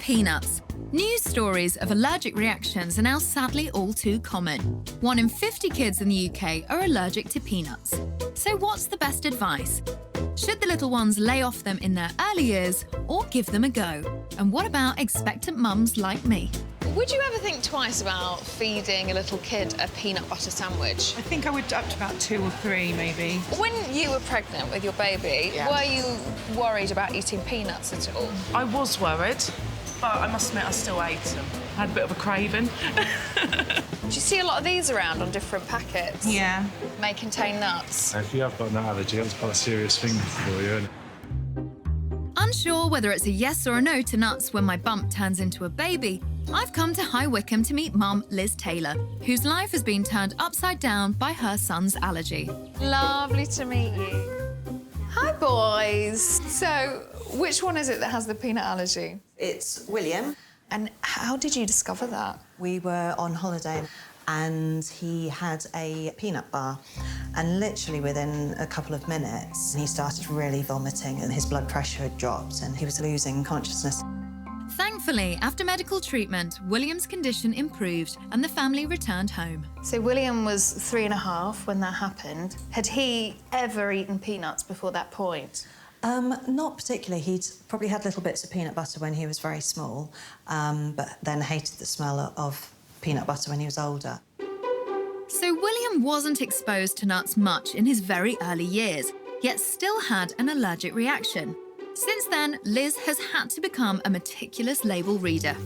peanuts. News stories of allergic reactions are now sadly all too common. 1 in 50 kids in the UK are allergic to peanuts. So what's the best advice? Should the little ones lay off them in their early years or give them a go? And what about expectant mums like me? Would you ever think twice about feeding a little kid a peanut butter sandwich? I think I would up to about 2 or 3, maybe. When you were pregnant with your baby, were you worried about eating peanuts at all? I was worried, but I must admit I still ate them. I had a bit of a craving. Do you see a lot of these around on different packets? Yeah. May contain nuts. If you have got an allergy, that's quite a serious thing for you. Unsure whether it's a yes or a no to nuts when my bump turns into a baby, I've come to High Wycombe to meet mum Liz Taylor, whose life has been turned upside down by her son's allergy. Lovely to meet you. Hi, boys. So, which one is it that has the peanut allergy? It's William. And how did you discover that? We were on holiday and he had a peanut bar, and literally within a couple of minutes he started really vomiting and his blood pressure had dropped and he was losing consciousness. Thankfully, after medical treatment, William's condition improved and the family returned home. So William was 3.5 when that happened. Had he ever eaten peanuts before that point? Not particularly. He'd probably had little bits of peanut butter when he was very small, but then hated the smell of peanut butter when he was older. So William wasn't exposed to nuts much in his very early years, yet still had an allergic reaction. Since then, Liz has had to become a meticulous label reader.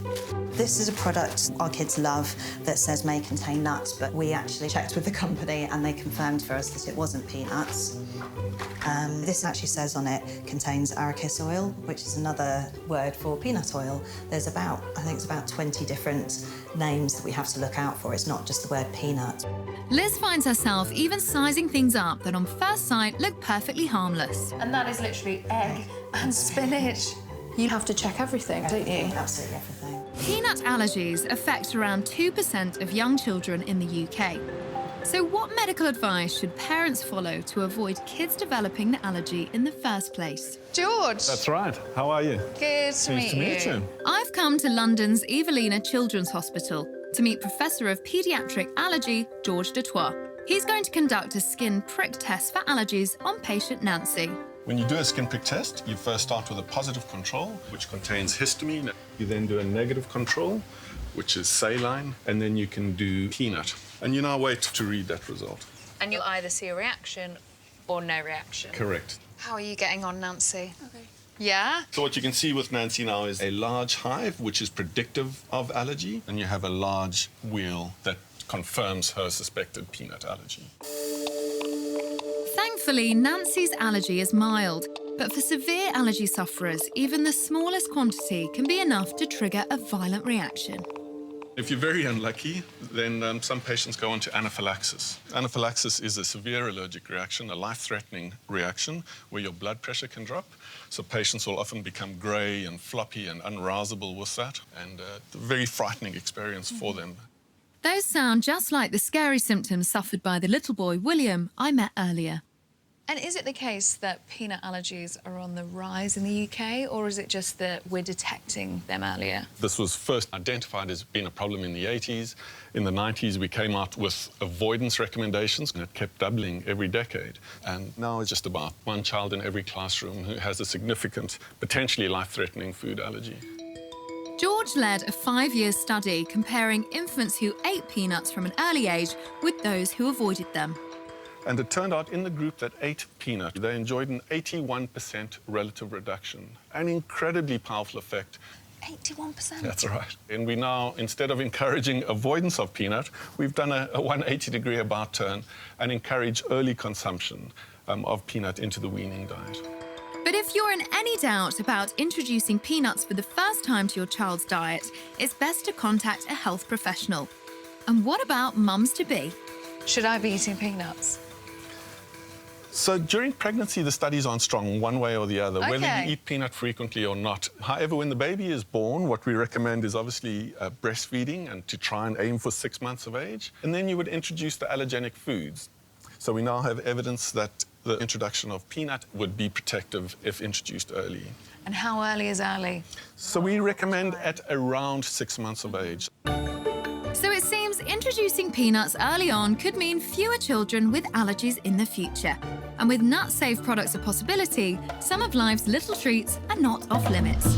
This is a product our kids love that says may contain nuts, but we actually checked with the company and they confirmed for us that it wasn't peanuts. This actually says on it contains arachis oil, which is another word for peanut oil. There's about, I think it's about 20 different names that we have to look out for. It's not just the word peanut. Liz finds herself even sizing things up that on first sight look perfectly harmless. And that is literally egg and spinach. You have to check everything, don't you? Absolutely everything. Peanut allergies affect around 2% of young children in the UK. So what medical advice should parents follow to avoid kids developing the allergy in the first place? George. That's right. How are you? Good to meet you. I've come to London's Evelina Children's Hospital to meet Professor of Paediatric Allergy, George Dutoit. He's going to conduct a skin prick test for allergies on patient Nancy. When you do a skin prick test, you first start with a positive control, which contains histamine. You then do a negative control, which is saline, and then you can do peanut. And you now wait to read that result. And you'll either see a reaction or no reaction. Correct. How are you getting on, Nancy? Okay. Yeah? So what you can see with Nancy now is a large hive, which is predictive of allergy, and you have a large wheal that confirms her suspected peanut allergy. Thankfully, Nancy's allergy is mild, but for severe allergy sufferers, even the smallest quantity can be enough to trigger a violent reaction. If you're very unlucky, then some patients go into anaphylaxis. Anaphylaxis is a severe allergic reaction, a life-threatening reaction where your blood pressure can drop. So patients will often become grey and floppy and unrousable with that, and a very frightening experience for them. Those sound just like the scary symptoms suffered by the little boy, William, I met earlier. And is it the case that peanut allergies are on the rise in the UK, or is it just that we're detecting them earlier? This was first identified as being a problem in the 80s. In the 90s, we came out with avoidance recommendations, and it kept doubling every decade. And now it's just about 1 child in every classroom who has a significant, potentially life-threatening food allergy. George led a 5-year study comparing infants who ate peanuts from an early age with those who avoided them. And it turned out in the group that ate peanut, they enjoyed an 81% relative reduction, an incredibly powerful effect. 81%? That's right. And we now, instead of encouraging avoidance of peanut, we've done a 180-degree about turn and encourage early consumption of peanut into the weaning diet. But if you're in any doubt about introducing peanuts for the first time to your child's diet, it's best to contact a health professional. And what about mums-to-be? Should I be eating peanuts? So during pregnancy, the studies aren't strong one way or the other, whether you eat peanut frequently or not. However, when the baby is born, what we recommend is obviously breastfeeding and to try and aim for 6 months of age. And then you would introduce the allergenic foods. So we now have evidence that The introduction of peanut would be protective if introduced early. And how early is early? So we recommend at around 6 months of age. So it seems introducing peanuts early on could mean fewer children with allergies in the future. And with nut-safe products a possibility, some of life's little treats are not off limits.